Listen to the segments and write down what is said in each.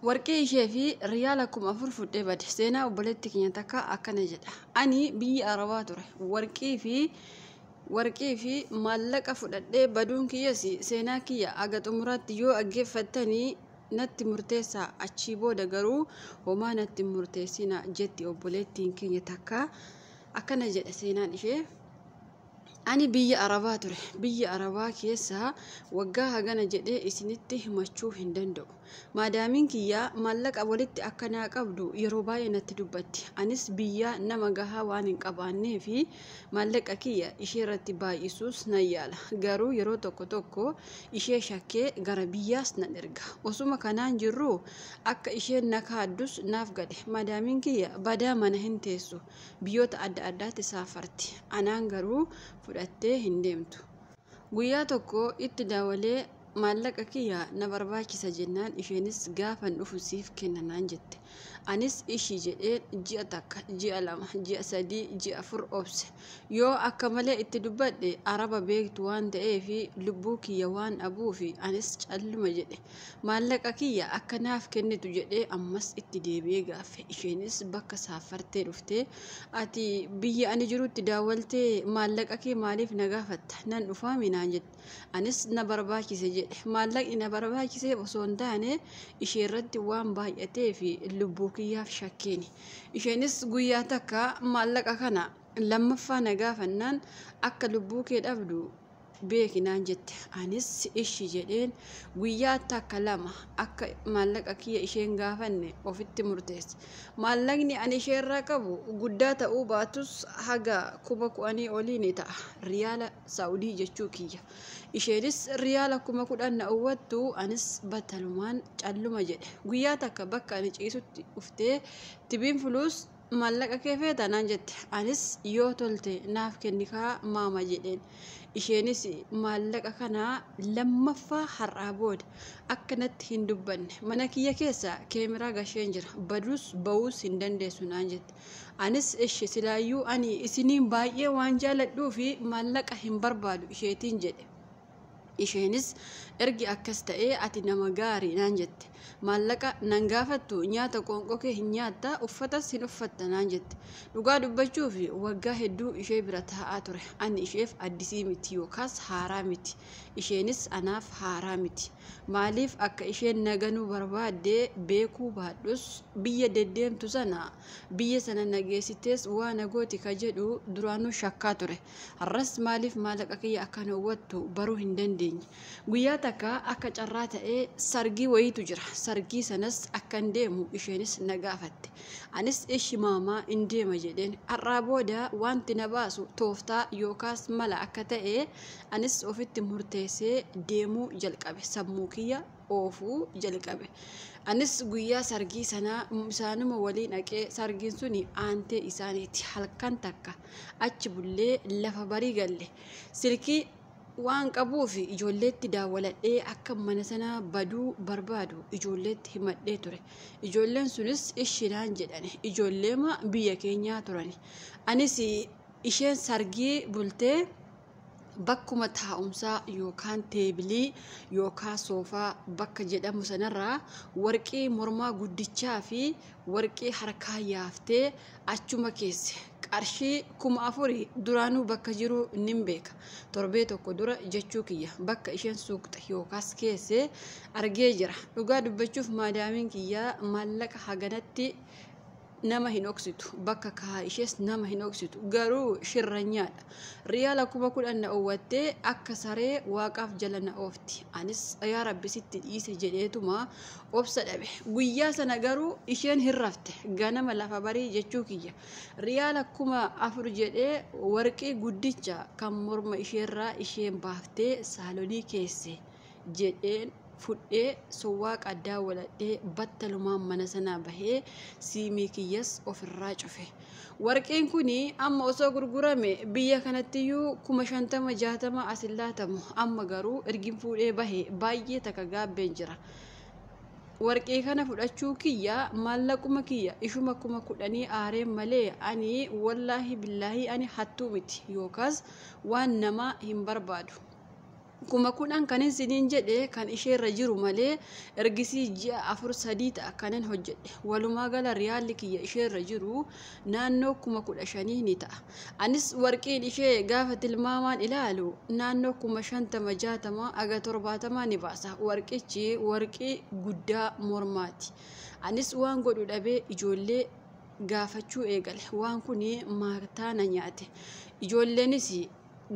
warqee ishee fi riyaala 4,000 fudhee bade. Seenaa obboleetti keenya takka akkana jedha. Ani biyya Arabaa ture. warqii fi maallaqa fudhadhee baduun kiyyas seenaa kiyya aga xumuraatti yoo dhaggeeffattanii natti murteessaa, achii booda garuu homaa natti murteessina jetti obboleettiin keenya takka. Akkana jedha seenaan ishee. Ani biyya Arabaa ture. Biyya Arabaa keessa waggaa hagana jedhee isinitti himachuu hin danda'u. Maadaamiin kiyya maallaqa walitti akkanaa qabdu yeroo baay'ee natti dubbatti. Anis biyya nama gahaa waan hin qabaannee fi maallaqa kiyya ishee irratti baay'isuus nan yaala. Garuu yeroo tokko tokko ishee shakkee gara biyyaas nan erga. Osuma kanaan jirru akka isheen na kaaddus naaf gade. Maadaamiin kiyya badaa mana hin teessu. Biyyoota adda addaatti saafarti. Anaan garuu fudhattee hin deemtu. Guyyaa tokko itti dawalee maallaqa kiyya na barbaachisa jennaan isheenis gaafan dhufu siif kenna naan jette. Anis ishii jedhee ji'a takka, ji'a lama, ji'a sadii, ji'a afur obse. Yoo akka malee itti dubbadhe Araba beektu waan ta'eef lubbuu kiyya waan dhabuufi anis calluma jedhe. Maallaqa kiyya akka naaf kennitu jedhee ammas itti deebi'ee gaafe. Isheenis bakka saafartee dhuftee ati biyya ani jirutti daawwaltee maallaqa kee maaliif na gaafatta? Nan dhufaami naan jette. Anis na barbaachise jedhe. Maallaqni na barbaachise osoo hin taane ishee irratti waan baay'atee fi lubbuu kiyyaaf shakkeeni. Isheenis guyyaa takka maallaqa kana lammaffaa na gaafannaan akka lubbuu kee dhabdu beeki naan jette. Anis ishii jedheen guyyaa takka lama akka maallaqa kiyya isheen gaafanne ofitti murteesse. Maallaqni ani ishee irraa qabu guddaa ta'uu baatus haga 10,000 olii ni ta'a. Riyaala Saa'udii jechuu kiyya. Isheenis riyaala 10,000 na uwwattu. Anis battalumaan calluma jedhe. Guyyaa takka bakka ani ciisutti dhuftee tibiin fuluus maallaqa kee feeta naan jette. Anis yoo tolte naaf kennikaa maama jedheen. Isheenis maallaqa kana lammaffaa har'aa booda akkanatti hin dubbanne mana kiyya keessa keemiraa gasheen jira, baduus ba'uus hin dandeessu naan jette. Anis ishee silaayyuu ani isiniin baay'ee waan jaaladhuu fi maallaqa hin barbaadu isheetiin jedhe. Isheenis ergi akkas ta'ee ati nama gaarii naan jette. Maallaqa nan gaafattu nyaata qoonqoo kee hin nyaatta, uffatas hin uffatta naan jette. Dhugaa dubbachuuf waggaa hedduu ishee bira taa'aa ture. Ani isheef addisii miti yookaas haaraa miti. Isheenis anaaf haaraa miti. Maaliif akka isheen naganuu barbaadde beekuu baadhus biyya deddeemtu sana biyya sana nageessitees waa nagooti ka jedhu duraanuu shakkaa ture. Har'as maaliif maallaqa kiyya akkana uwwattu baruu hin dandeenye. Guyyaa takka akka carraa ta'ee sargii wayiitu jira. Sargii sanas akkan deemu isheenis na gaafatte. Anis ishi maamaa hin deema jedheen. Har'aa booda wanti na baasu tooftaa yookaas mala akka ta'e anis ofitti murteessee deemuu jalqabe. Sammuu kiyya oofuu jalqabe. Anis guyyaa sargii sanaa isaanuma waliin dhaqee sargiin suni aantee isaaniiti. Halkan takka achi bullee lafa barii galle. Silkii waan qabuuf ijoolleetti daawwaladhee akka mana sana baduu barbaadu ijoolleetti himadhee ture. Ijoolleen sunis ishinaan jedhani. Ijoolleema biyya keenyaa turani. Anis isheen sargii bultee bakkuma taa'umsaa yookaan teebilii yookaan soofaa bakka jedhamu sanarraa warqii mormaa guddichaa fi warqii harkaa yaaftee achuma keesse. Qarshii 4,000 duraanuu bakka jiru nin beeka. Torbee tokko dura jechuu kiyya bakka isheen suuqxe yookaas keesse argee jira. Dhugaa dubbachuuf maadaamiin kiyya maallaqa haganatti nama hin oksitu, bakka kaa ishees nama hin oksitu, garuu shirranyaadha. Riyaala 10,000 na uwwattee akka saree waaqaaf jala na oofti. Anis yaa rabbi sitti dhiise jedheetuma obsa dhabe. Guyyaa sana garuu isheen hin rafte. Ganama lafa barii jechuu kiyya. Riyaala 4,000 jedhee warqii guddicha kan morma isheerraa isheen baaftee saalonii keesse jedheen fudhee sowwaaq addaa waladhee battalumaan mana sanaa bahee siimii kiyyas ofirraa cufe. Warqeen kuni amma osoo gurgurame biyya kanattiyyuu 50,000-60 asin laatamu. Amma garuu ergin fuudhee bahee baay'ee takka gaabbeen jira. Warqee kana fudhachuu kiyya maallaquma kiyya ishuma 10,000 aareen malee ani wallaahi billaahi ani hattuu miti yookaas waan nama hin barbaadu. kuma kudhan kan isiniin jedhe kan isheerra jiru malee ergisii ji'a 4-3 ta'a kanan hojjedhe walumaa gala riyaalli kiyya isheerra jiru naannoo 15,000 ni ta'a. Anis warqiin ishee gaafa tilmaamaan ilaalu naannoo 50-60 aga 70 ni baasa. Warqichi warqii guddaa mormaati. Anis waan godhu dhabee ijoollee gaafachuu eegale. Waan kuni maataa na nyaate. Ijoolleenis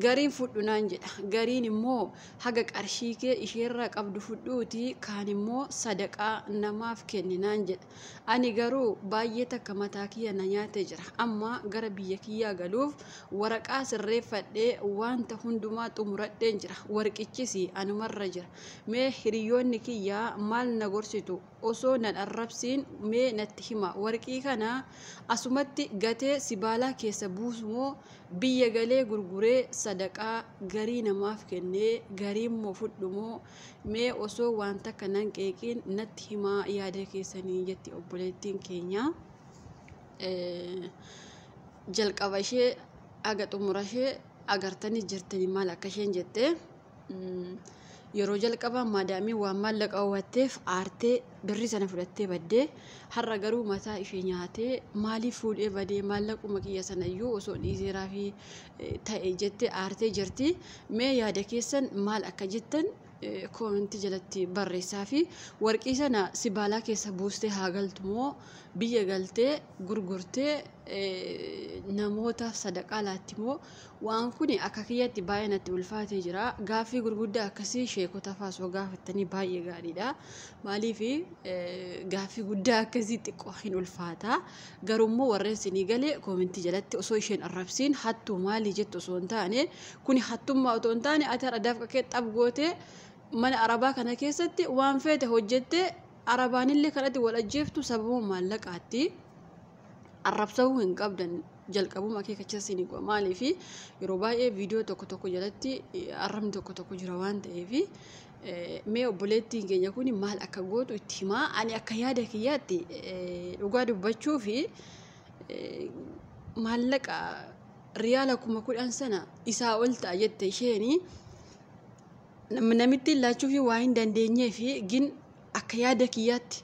gariin fudhu naan jedha. Gariin immoo haga qarshii kee isheerraa qabdu fudhuuti kaan immoo sadaqaa namaaf kenni naan jedha. Ani garuu baay'ee takka mataa kiyya na nyaatee jira. Amma gara biyya kiyyaa galuuf waraqaa sirreeffadhee wanta hundumaa xumuradheen jira. Warqichis anumarra jira. Mee hiriyoonni kiyyaa maal na gorsitu? Osoo nan arrabsiin mee natti hima. Warqii kana asumatti gatee sibaalaa keessa buusumoo biyya galee gurguree sadaqaa garii namaaf kennee garii immoo fudhumoo mee osoo waan takka nan qeeqiin natti himaa yaada keessanii jetti obboleettiin keenya. Jalqaba ishee aga xumura ishee agartanii jirtanii maal akka isheen jette. Yeroo jalqabaa maadaamii waan maallaqa hawwatteef aartee birrii sana fudhattee baddee har'a garuu mataa ishee nyaatee maaliif fuudhee badee maallaquma kiyya sanayyuu osoo dhiiseeraa fi ta'e jettee aartee jirti. Mee yaada keessan maal akka jettan koomentii jalatti barreessaa fi warqii sana sibaalaa keessa buustee haa galtu moo biyya galtee gurgurtee namoota sadaqaa laatti moo waan kun akka kiyyatti baay'ee natti ulfaatee jira. Gaaffii gurguddaa akkasii sheekota faasoo gaafattanii baay'ee gaariidha. Maaliif gaaffii guddaa akkasii xiqqoo hin ulfaata. Garuummoo warreen isinii galee koomentii jalatti osoo isheen arrabsiin hattuu maalii jettu osoo hin taane kuni hattummaa otoo hin taane ati har'a dafqa kee xab gootee mana arabaa kana keessatti waan feete hojjettee arabaanillee kanatti wal ajjeeftu sababa maallaqaatti. Arrabsuu hin qabdan jalqabuma akeekachas ni qo'a. Maaliif yeroo baay'ee viidiyoo tokko jalatti arrabni tokko jira waan ta'eef mee obboleettiin keenya kun maal akka gootu itti himaa. Ani akka yaada kiyyaatti dhugaa dubbachuu fi maallaqa riyaala 10,000 sana isaa ol ta'a jette isheen namitti laachuu fi waa hin dandeenyee fi gin akka yaada kiyyaatti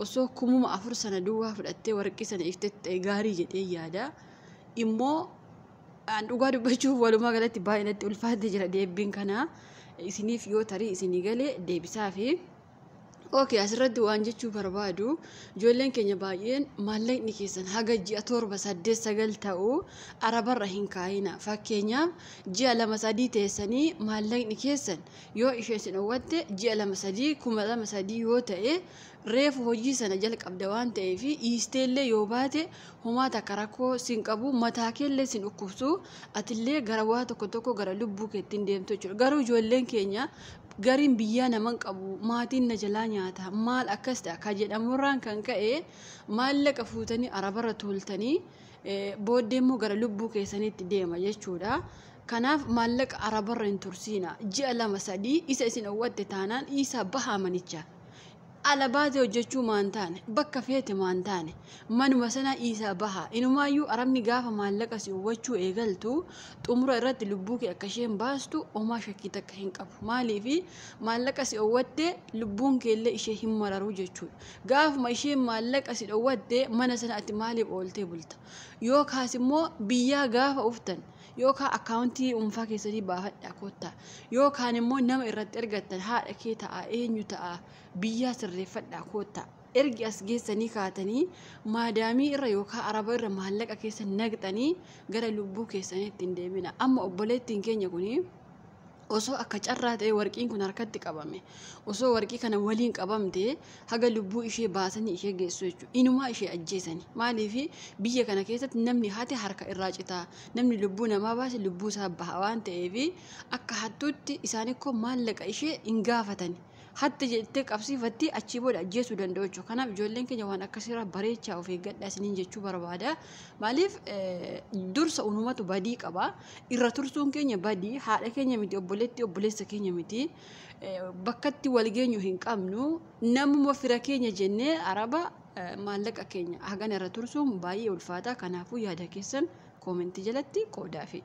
osoo 4,000 sana duwwaa fudhattee warqii sana iftee gaarii jedhee yaada. Immoo dhugaa dubbachuuf walumaa galatti baay'ee natti ulfaatee jira deebiin kana. Isiniif yoo tarii isinii galee deebisaa fi okay asirratti waan jechuu barbaadu ijoolleen keenya baay'een maallaqni keessan haga ji'a 7-8-9 ta'u arabarra hin kaayina. Fakkeenyaaf ji'a 2-3 teessanii maallaqni keessan yoo isheen sin dhowwatte ji'a 2-3 2,300 yoo ta'e reefu hojii sana jalqabda waan ta'eef iisteellee yoo baate homaa takka rakkoo sin qabu mataa keellee sin dhukkubsu atillee gara waa tokko gara lubbuu keettiin deemtu jechuudha. Garuu ijoolleen keenya gariin biyyaa naman qabu maatiin na jalaa nyaata maal akkas ta'a ka jedhamurraan kan ka'e maallaqa fuutanii arabarra tuultanii booddee immoo gara lubbuu keessanitti deema jechuudha. Kanaaf maallaqa arabarra hin tursiina. Ji'a 2-3 isa isin dhowwatte taanaan isa bahaa manicha. Alabaatee hojjechuu maan taane bakka feete maan taane manuma sana isaa baha. Inumaayyuu arabni gaafa maallaqa si hawwachuu eegaltu xumura irratti lubbuu kee akka isheen baastu homaa shakkii takka hin qabu. Maaliif maallaqa si hawwatte lubbuun keellee ishee hin mararu jechuudha. Gaafuma isheen maallaqa si hawwatte mana sana ati maaliif ooltee bulta? Yookaas immoo biyyaa gaafa uftan yookaan akkaawuntii dhuunfaa keessanii baafadhaa kottaa yookaan immoo nama irratti ergattan haadha kee ta'a eenyu ta'a biyyaa sirreeffadhaa kottaa ergi as geessanii kaatanii maadaamii irra yookaan araba irra maallaqa keessa naqxanii gara lubbuu keessaniitti hin deemina. Amma obboleettiin keenya kuni osoo akka carraa ta'e warqiin kun harkatti qabame osoo warqii kana waliin qabamte haga lubbuu ishee baasanii ishee geessu jechuudha. Inumaa ishee ajjeesanii. Maaliif biyya kana keessatti namni hate harka irraa citaa namni lubbuu namaa baase lubbuu isaa baha waan ta'eef akka hattuutti isaaniikoo maallaqa ishee hin gaafatani. Hatta jettee qabsiifatti achii booda ajjeesuu danda'u jechuudha. Kanaaf ijoolleen keenya waan akkasirraa bareechaa of eeggadhaa isiniin jechuu barbaada. Maaliif dursa uumamatu badii qaba. Irra tursuun keenya badii haadha keenya miti obboleessa keenya miti. Bakkatti wal geenyu hin qabnu namuma fira keenya jennee araba maallaqa keenya hagan irra tursuun baay'ee ulfaata. Kanaafuu yaada keessan koomentii jalatti qoodaafi.